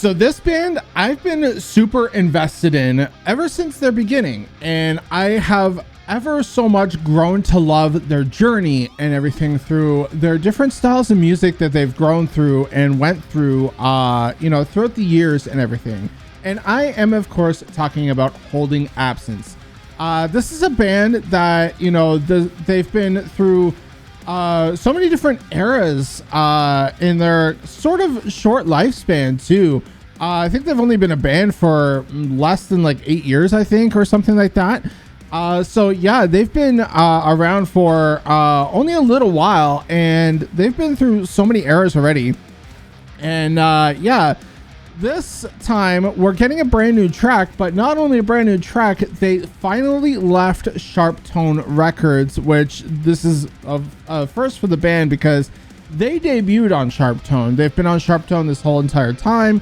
So this band I've been super invested in ever since their beginning, and I have ever so much grown to love their journey and everything through their different styles of music that they've grown through and went through, throughout the years and everything. And I am, of course, talking about Holding Absence. This is a band that, they've been through so many different eras in their sort of short lifespan too. I think they've only been a band for less than like 8 years, I think, or something like that. So yeah, they've been around for only a little while, and they've been through so many eras already. And this time we're getting a brand new track, but not only a brand new track, they finally left Sharp Tone Records, which this is a first for the band because they debuted on Sharp Tone. They've been on Sharp Tone this whole entire time.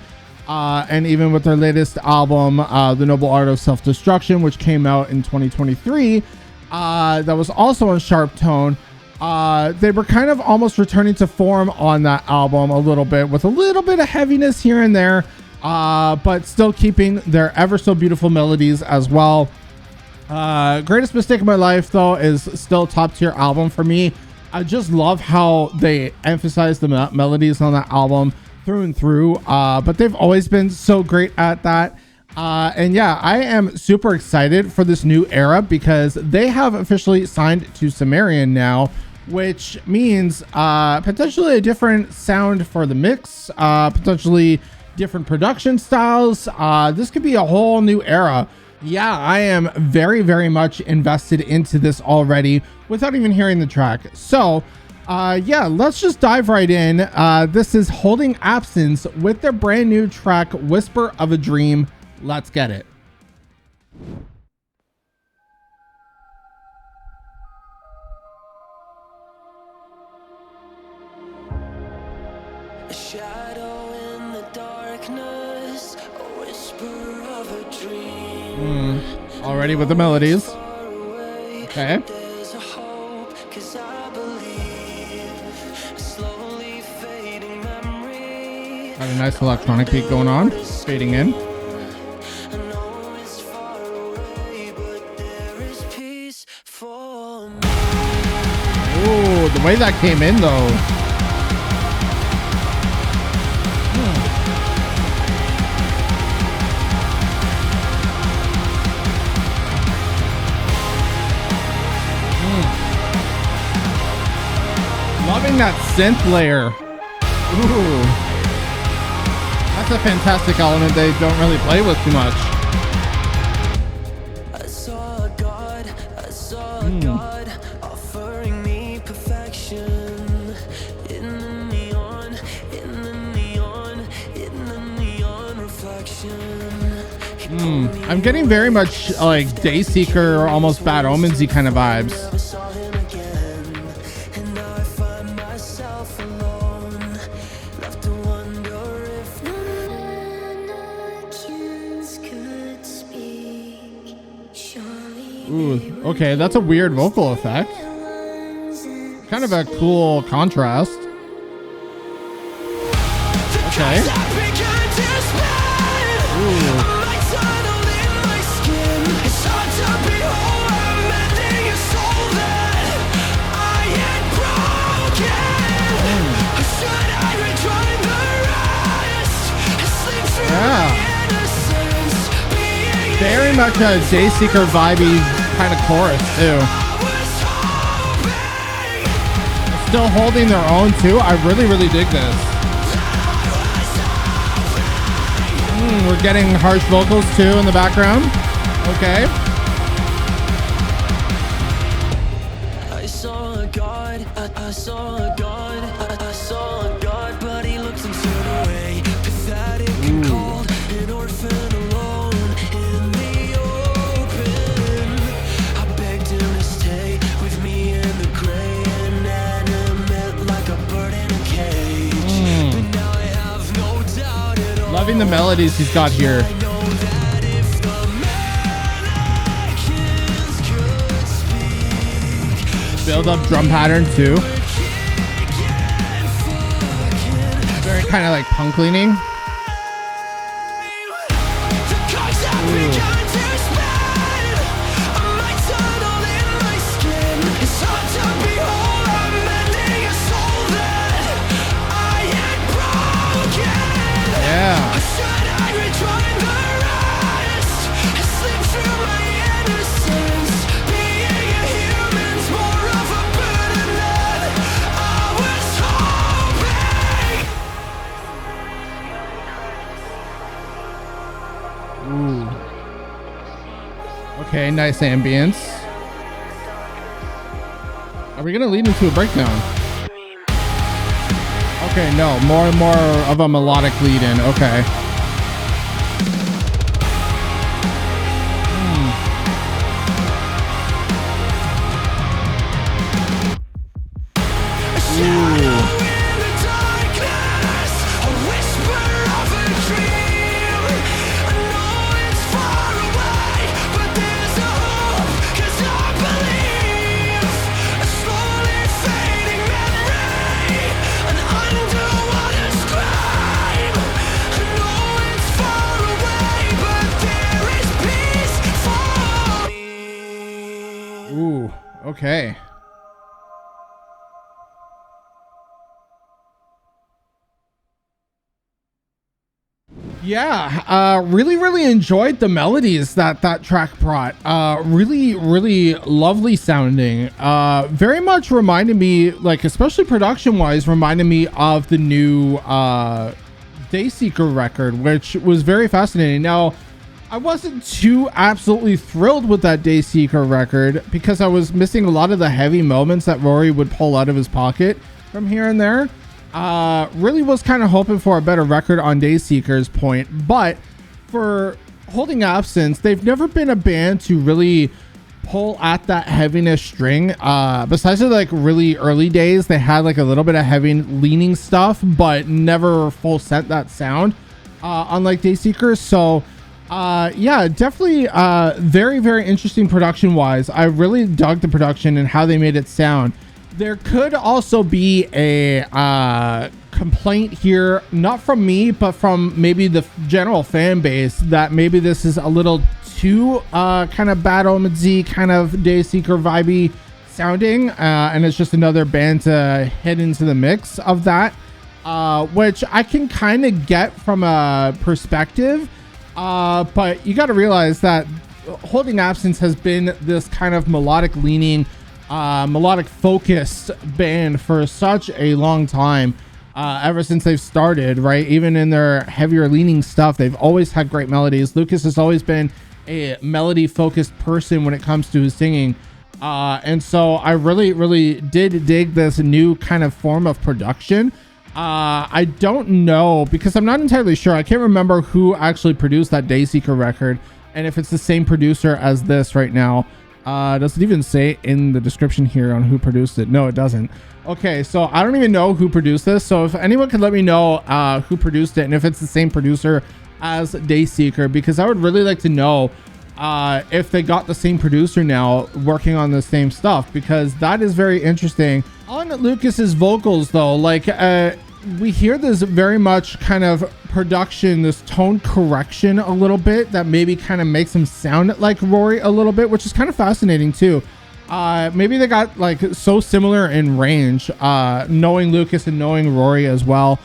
And even with their latest album, The Noble Art of Self-Destruction, which came out in 2023, that was also on Sharp Tone. They were kind of almost returning to form on that album a little bit, with a little bit of heaviness here and there, but still keeping their ever so beautiful melodies as well. Greatest Mistake of My Life, though, is still top tier album for me. I just love how they emphasize the melodies on that album through and through, but they've always been so great at that. And yeah, I am super excited for this new era because they have officially signed to Sumerian now, which means potentially a different sound for the mix, potentially different production styles. This could be a whole new era. Yeah, I am very, very much invested into this already without even hearing the track. So let's just dive right in. This is Holding Absence with their brand new track, Whisper of a Dream. Let's get it. A shadow in the darkness, a whisper of a dream. Already with the melodies. Okay. There's a hope, 'cause I believe a slowly fading memory. Got a nice electronic beat going on, fading in. I know it's far away, but there is peace for me. Ooh, the way that came in though. Loving that synth layer. Ooh. That's a fantastic element they don't really play with too much. I saw a God offering me perfection in the neon, in the neon, in the neon reflection. I'm getting very much like Dayseeker or almost Bad Omens-y kind of vibes. Never saw him again, and now I find myself alone, left to wonder if mannequins could speak. Surely Ooh, okay, that's a weird vocal effect. Kind of a cool contrast. Okay. Ooh. Yeah. Very much a Dayseeker vibey kind of chorus too. Still holding their own too. I really, really dig this. We're getting harsh vocals too in the background. Okay. I saw a God, I saw a God, I saw a God, but he looked and turned away. Pathetic and cold, an orphan alone in the open. I begged him to stay with me in the gray, inanimate like a bird in a cage. But now I have no doubt at all. Loving the melodies he's got here. I know that if the mannequins could speak, Build up drum pattern too. Very kind of like punk leaning. Ooh. Okay, nice ambience. Are we gonna lead into a breakdown? Okay, no, more and more of a melodic lead in. Okay. Ooh, okay. Yeah, really enjoyed the melodies that track brought. Really lovely sounding. Very much reminded me, like, especially production wise, reminded me of the new Dayseeker record, which was very fascinating. Now, I wasn't too absolutely thrilled with that Dayseeker record because I was missing a lot of the heavy moments that Rory would pull out of his pocket from here and there. Really was kind of hoping for a better record on Dayseeker's point, but for Holding Absence, they've never been a band to really pull at that heaviness string. Besides the like really early days, they had like a little bit of heavy leaning stuff, but never full sent that sound, unlike Dayseeker. So yeah, definitely very interesting production wise. I really dug the production and how they made it sound. There could also be a complaint here, not from me, but from maybe the general fan base, that maybe this is a little too kind of Bad Omens-y, kind of Dayseeker vibey sounding, and it's just another band to head into the mix of that, which I can kind of get from a perspective, but you got to realize that Holding Absence has been this kind of melodic leaning, melodic focused band for such a long time, ever since they've started, right? Even in their heavier leaning stuff, they've always had great melodies. Lucas has always been a melody focused person when it comes to his singing, and so I really did dig this new kind of form of production. I don't know, because I'm not entirely sure. I can't remember who actually produced that Dayseeker record, and if it's the same producer as this right now. Does it even say in the description here on who produced it? No, it doesn't. Okay, so I don't even know who produced this. So if anyone could let me know who produced it and if it's the same producer as Dayseeker, because I would really like to know if they got the same producer now working on the same stuff, because that is very interesting. On Lucas's vocals though, like we hear this very much kind of production, this tone correction a little bit that maybe kind of makes him sound like Rory a little bit, which is kind of fascinating too. Maybe they got like so similar in range, knowing Lucas and knowing Rory as well.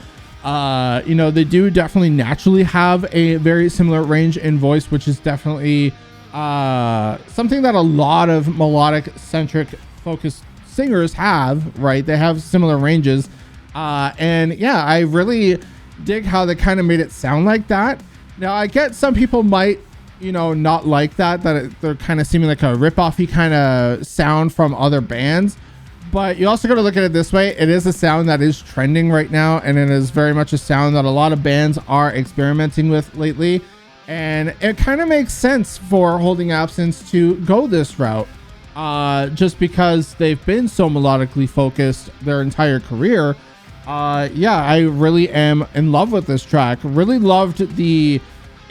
You know, they do definitely naturally have a very similar range in voice, which is definitely something that a lot of melodic centric focused singers have, right? They have similar ranges. And yeah, I really dig how they kind of made it sound like that. Now, I get some people might, you know, not like that they're kind of seeming like a rip-offy kind of sound from other bands. But you also got to look at it this way. It is a sound that is trending right now, and it is very much a sound that a lot of bands are experimenting with lately. And it kind of makes sense for Holding Absence to go this route, just because they've been so melodically focused their entire career. Yeah, I really am in love with this track. Really loved the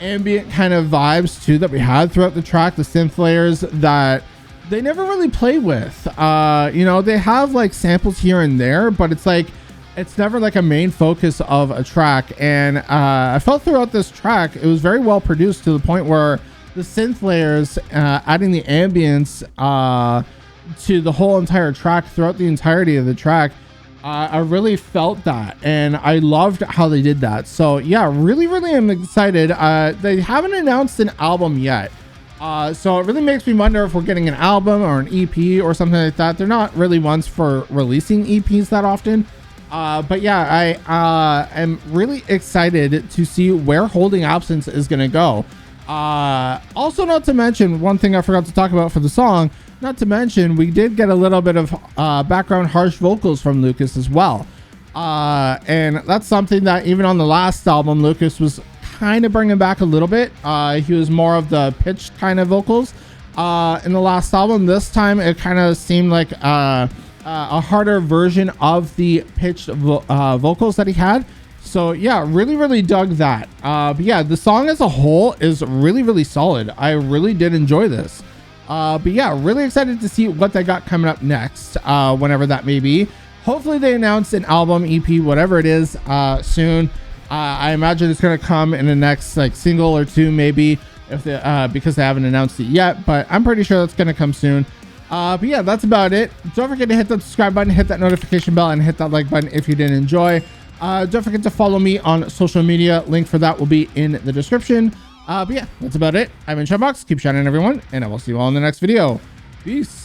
ambient kind of vibes too that we had throughout the track, the synth layers that they never really play with. You know, they have like samples here and there, but it's like it's never like a main focus of a track. And I felt throughout this track it was very well produced, to the point where the synth layers, adding the ambience to the whole entire track throughout the entirety of the track, I really felt that, and I loved how they did that. So yeah, really am excited. They haven't announced an album yet, so it really makes me wonder if we're getting an album or an EP or something like that. They're not really ones for releasing EPs that often, but yeah, I am really excited to see where Holding Absence is gonna go. Also, not to mention, one thing I forgot to talk about for the song, not to mention, we did get a little bit of background harsh vocals from Lucas as well. And that's something that even on the last album, Lucas was kind of bringing back a little bit. He was more of the pitched kind of vocals. In the last album, this time it kind of seemed like a harder version of the pitched vocals that he had. So yeah, really dug that. But yeah, the song as a whole is really solid. I really did enjoy this. But yeah, really excited to see what they got coming up next, whenever that may be. Hopefully they announce an album, EP, whatever it is, soon. I imagine it's going to come in the next like single or two, maybe, if they, because they haven't announced it yet, but I'm pretty sure that's going to come soon. But yeah, that's about it. Don't forget to hit that subscribe button, hit that notification bell, and hit that like button if you did enjoy. Don't forget to follow me on social media. Link for that will be in the description. But yeah, that's about it. I've been Shunbox. Keep shining, everyone, and I will see you all in the next video. Peace.